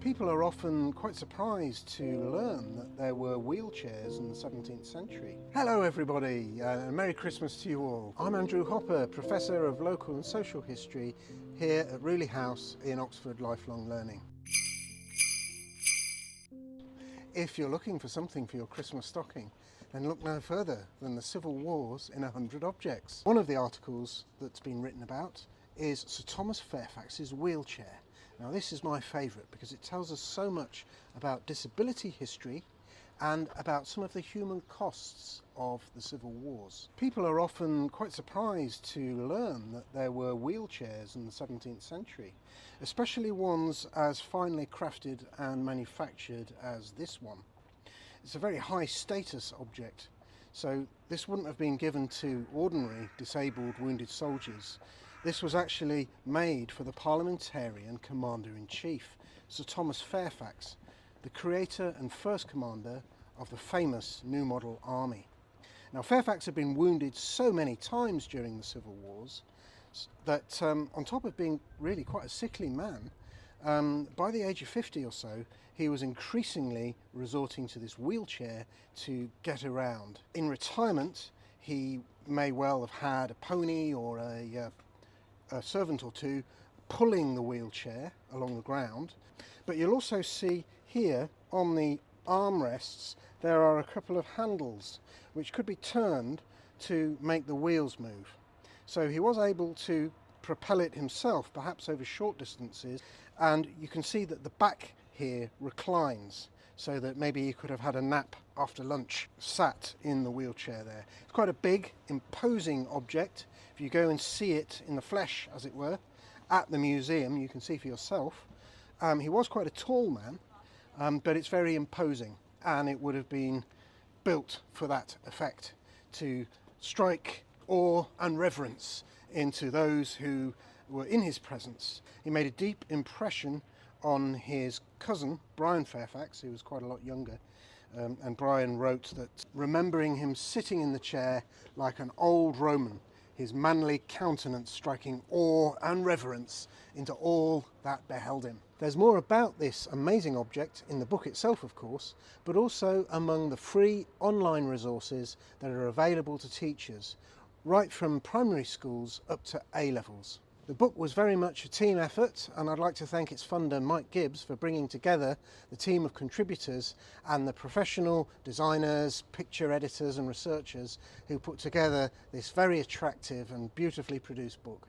People are often quite surprised to learn that there were wheelchairs in the 17th century. Hello everybody, Merry Christmas to you all. I'm Andrew Hopper, Professor of Local and Social History here at Rewley House in Oxford Lifelong Learning. If you're looking for something for your Christmas stocking, then look no further than the Civil Wars in 100 Objects. One of the articles that's been written about is Sir Thomas Fairfax's wheelchair. Now this is my favourite because it tells us so much about disability history and about some of the human costs of the Civil Wars. People are often quite surprised to learn that there were wheelchairs in the 17th century, especially ones as finely crafted and manufactured as this one. It's a very high status object, so this wouldn't have been given to ordinary disabled wounded soldiers. This was actually made for the Parliamentarian Commander-in-Chief, Sir Thomas Fairfax, the creator and first commander of the famous New Model Army. Now Fairfax had been wounded so many times during the Civil Wars that on top of being really quite a sickly man, by the age of 50 or so, he was increasingly resorting to this wheelchair to get around. In retirement, he may well have had a pony or a servant or two pulling the wheelchair along the ground, but you'll also see here on the armrests there are a couple of handles which could be turned to make the wheels move. So he was able to propel it himself, perhaps over short distances, and you can see that the back here reclines so that maybe he could have had a nap after lunch sat in the wheelchair there. It's quite a big, imposing object. If you go and see it in the flesh, as it were, at the museum, you can see for yourself. He was quite a tall man, but it's very imposing, and it would have been built for that effect, to strike awe and reverence into those who were in his presence. He made a deep impression on his cousin, Brian Fairfax, who was quite a lot younger, and Brian wrote that, remembering him sitting in the chair like an old Roman, his manly countenance striking awe and reverence into all that beheld him. There's more about this amazing object in the book itself, of course, but also among the free online resources that are available to teachers, right from primary schools up to A-levels. The book was very much a team effort, and I'd like to thank its funder Mike Gibbs for bringing together the team of contributors and the professional designers, picture editors and researchers who put together this very attractive and beautifully produced book.